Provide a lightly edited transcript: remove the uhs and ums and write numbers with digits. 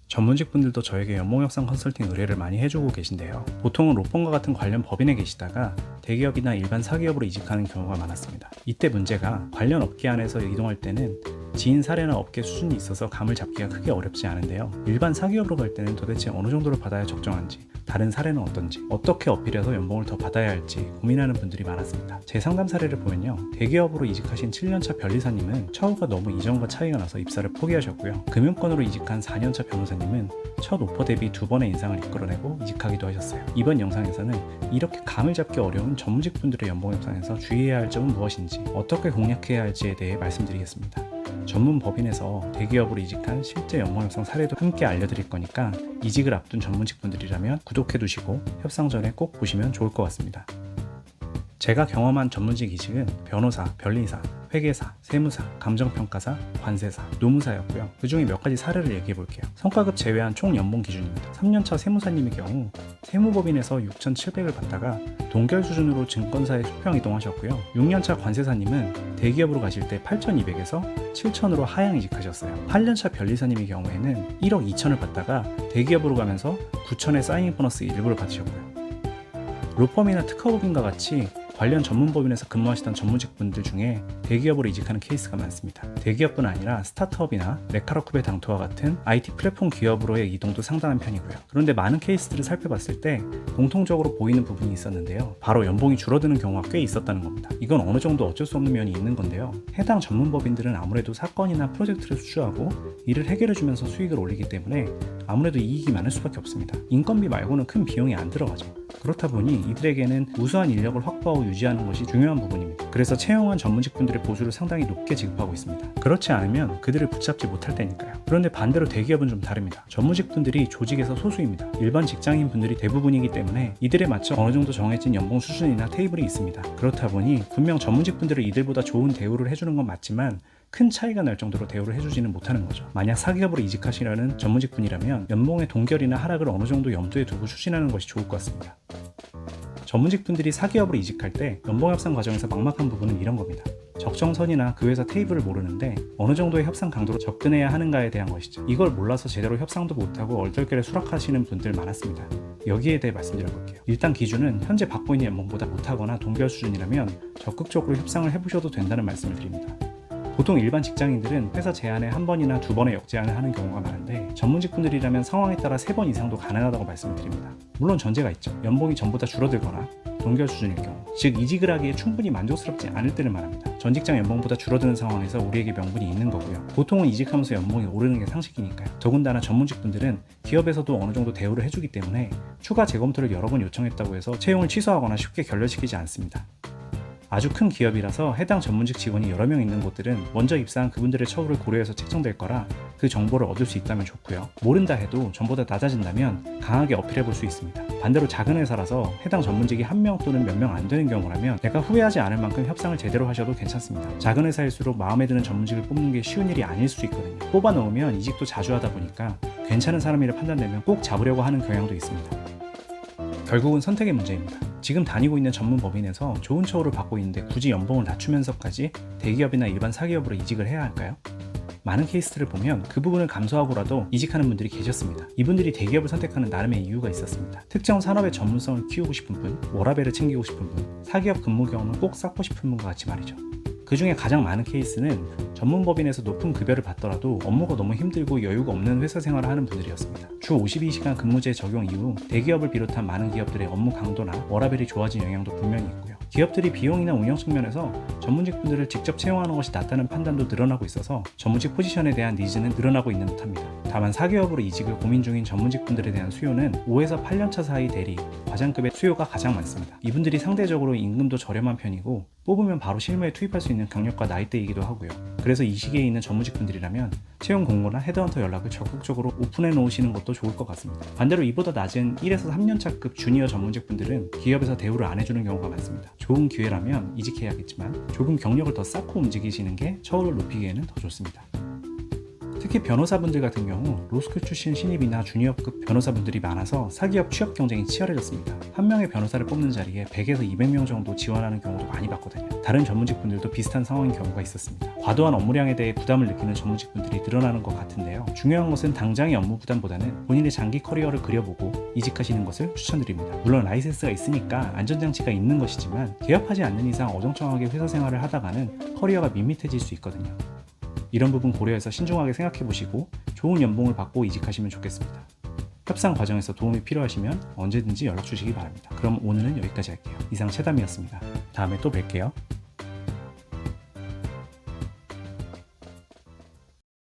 전문직 분들도 저에게 연봉협상 컨설팅 의뢰를 많이 해주고 계신데요. 보통은 로펌과 같은 관련 법인에 계시다가 대기업이나 일반 사기업으로 이직하는 경우가 많았습니다. 이때 문제가 관련 업계 안에서 이동할 때는 지인 사례나 업계 수준이 있어서 감을 잡기가 크게 어렵지 않은데요. 일반 사기업으로 갈 때는 도대체 어느 정도로 받아야 적정한지, 다른 사례는 어떤지, 어떻게 어필해서 연봉을 더 받아야 할지 고민하는 분들이 많았습니다. 제 상담 사례를 보면요. 대기업으로 이직하신 7년차 변리사님은 처우가 너무 이전과 차이가 나서 입사를 포기하셨고요. 금융권으로 이직한 4년차 변호사님은 첫 오퍼 대비 2번의 인상을 이끌어내고 이직하기도 하셨어요. 이번 영상에서는 이렇게 감을 잡기 어려운 전문직 분들의 연봉 협상에서 주의해야 할 점은 무엇인지, 어떻게 공략해야 할지에 대해 말씀드리겠습니다. 전문 법인에서 대기업으로 이직한 실제 연봉 협상 사례도 함께 알려드릴 거니까 이직을 앞둔 전문직 분들이라면 구독해두시고 협상 전에 꼭 보시면 좋을 것 같습니다. 제가 경험한 전문직 이직은 변호사, 변리사, 회계사, 세무사, 감정평가사, 관세사, 노무사였고요. 그 중에 몇 가지 사례를 얘기해 볼게요. 성과급 제외한 총 연봉 기준입니다. 3년차 세무사님의 경우 세무법인에서 6,700을 받다가 동결 수준으로 증권사에 수평 이동하셨고요. 6년차 관세사님은 대기업으로 가실 때 8,200에서 7,000으로 하향 이직하셨어요. 8년차 변리사님의 경우에는 1억 2천을 받다가 대기업으로 가면서 9천의 사이닝 보너스 일부를 받으셨고요. 로펌이나 특허법인과 같이 관련 전문법인에서 근무하시던 전문직 분들 중에 대기업으로 이직하는 케이스가 많습니다. 대기업뿐 아니라 스타트업이나 레카로쿰의 당토와 같은 IT 플랫폼 기업으로의 이동도 상당한 편이고요. 그런데 많은 케이스들을 살펴봤을 때 공통적으로 보이는 부분이 있었는데요. 바로 연봉이 줄어드는 경우가 꽤 있었다는 겁니다. 이건 어느 정도 어쩔 수 없는 면이 있는 건데요. 해당 전문법인들은 아무래도 사건이나 프로젝트를 수주하고 이를 해결해주면서 수익을 올리기 때문에 아무래도 이익이 많을 수밖에 없습니다. 인건비 말고는 큰 비용이 안 들어가죠. 그렇다 보니 이들에게는 우수한 인력을 확보하고 유지하는 것이 중요한 부분입니다. 그래서 채용한 전문직 분들의 보수를 상당히 높게 지급하고 있습니다. 그렇지 않으면 그들을 붙잡지 못할 때니까요. 그런데 반대로 대기업은 좀 다릅니다. 전문직 분들이 조직에서 소수입니다. 일반 직장인 분들이 대부분이기 때문에 이들에 맞춰 어느 정도 정해진 연봉 수준이나 테이블이 있습니다. 그렇다 보니 분명 전문직 분들을 이들보다 좋은 대우를 해주는 건 맞지만 큰 차이가 날 정도로 대우를 해주지는 못하는 거죠. 만약 사기업으로 이직하시려는 전문직 분이라면 연봉의 동결이나 하락을 어느 정도 염두에 두고 추진하는 것이 좋을 것 같습니다. 전문직 분들이 사기업으로 이직할 때 연봉 협상 과정에서 막막한 부분은 이런 겁니다. 적정선이나 그 회사 테이블을 모르는데 어느 정도의 협상 강도로 접근해야 하는가에 대한 것이죠. 이걸 몰라서 제대로 협상도 못하고 얼떨결에 수락하시는 분들 많았습니다. 여기에 대해 말씀드려볼게요. 일단 기준은 현재 받고 있는 연봉보다 못하거나 동결 수준이라면 적극적으로 협상을 해보셔도 된다는 말씀을 드립니다. 보통 일반 직장인들은 회사 제안에 한 번이나 두 번의 역제안을 하는 경우가 많은데 전문직 분들이라면 상황에 따라 3번 이상도 가능하다고 말씀을 드립니다. 물론 전제가 있죠. 연봉이 전보다 줄어들거나 동결 수준일 경우, 즉 이직을 하기에 충분히 만족스럽지 않을 때를 말합니다. 전 직장 연봉보다 줄어드는 상황에서 우리에게 명분이 있는 거고요. 보통은 이직하면서 연봉이 오르는 게 상식이니까요. 더군다나 전문직 분들은 기업에서도 어느 정도 대우를 해주기 때문에 추가 재검토를 여러 번 요청했다고 해서 채용을 취소하거나 쉽게 결렬시키지 않습니다. 아주 큰 기업이라서 해당 전문직 직원이 여러 명 있는 곳들은 먼저 입사한 그분들의 처우를 고려해서 책정될 거라 그 정보를 얻을 수 있다면 좋고요. 모른다 해도 전보다 낮아진다면 강하게 어필해 볼 수 있습니다. 반대로 작은 회사라서 해당 전문직이 한 명 또는 몇 명 안 되는 경우라면 내가 후회하지 않을 만큼 협상을 제대로 하셔도 괜찮습니다. 작은 회사일수록 마음에 드는 전문직을 뽑는 게 쉬운 일이 아닐 수도 있거든요. 뽑아 놓으면 이직도 자주 하다 보니까 괜찮은 사람이라 판단되면 꼭 잡으려고 하는 경향도 있습니다. 결국은 선택의 문제입니다. 지금 다니고 있는 전문 법인에서 좋은 처우를 받고 있는데 굳이 연봉을 낮추면서까지 대기업이나 일반 사기업으로 이직을 해야 할까요? 많은 케이스를 보면 그 부분을 감수하고라도 이직하는 분들이 계셨습니다. 이분들이 대기업을 선택하는 나름의 이유가 있었습니다. 특정 산업의 전문성을 키우고 싶은 분, 워라밸을 챙기고 싶은 분, 사기업 근무 경험을 꼭 쌓고 싶은 분과 같이 말이죠. 그 중에 가장 많은 케이스는 전문법인에서 높은 급여를 받더라도 업무가 너무 힘들고 여유가 없는 회사 생활을 하는 분들이었습니다. 주 52시간 근무제 적용 이후 대기업을 비롯한 많은 기업들의 업무 강도나 워라밸이 좋아진 영향도 분명히 있고요. 기업들이 비용이나 운영 측면에서 전문직 분들을 직접 채용하는 것이 낫다는 판단도 늘어나고 있어서 전문직 포지션에 대한 니즈는 늘어나고 있는 듯합니다. 다만 사기업으로 이직을 고민 중인 전문직 분들에 대한 수요는 5에서 8년차 사이 대리, 과장급의 수요가 가장 많습니다. 이분들이 상대적으로 임금도 저렴한 편이고 뽑으면 바로 실무에 투입할 수 있는 경력과 나이대이기도 하고요. 그래서 이 시기에 있는 전문직 분들이라면 채용 공고나 헤드헌터 연락을 적극적으로 오픈해 놓으시는 것도 좋을 것 같습니다. 반대로 이보다 낮은 1에서 3년차급 주니어 전문직 분들은 기업에서 대우를 안 해주는 경우가 많습니다. 좋은 기회라면 이직해야겠지만 조금 경력을 더 쌓고 움직이시는 게 처우를 높이기에는 더 좋습니다. 특히 변호사분들 같은 경우 로스쿨 출신 신입이나 주니어급 변호사분들이 많아서 사기업 취업 경쟁이 치열해졌습니다. 한 명의 변호사를 뽑는 자리에 100에서 200명 정도 지원하는 경우도 많이 봤거든요. 다른 전문직 분들도 비슷한 상황인 경우가 있었습니다. 과도한 업무량에 대해 부담을 느끼는 전문직 분들이 늘어나는 것 같은데요. 중요한 것은 당장의 업무 부담보다는 본인의 장기 커리어를 그려보고 이직하시는 것을 추천드립니다. 물론 라이센스가 있으니까 안전장치가 있는 것이지만 개업하지 않는 이상 어정쩡하게 회사 생활을 하다가는 커리어가 밋밋해질 수 있거든요. 이런 부분 고려해서 신중하게 생각해 보시고 좋은 연봉을 받고 이직하시면 좋겠습니다. 협상 과정에서 도움이 필요하시면 언제든지 연락 주시기 바랍니다. 그럼 오늘은 여기까지 할게요. 이상 최담이었습니다. 다음에 또 뵐게요.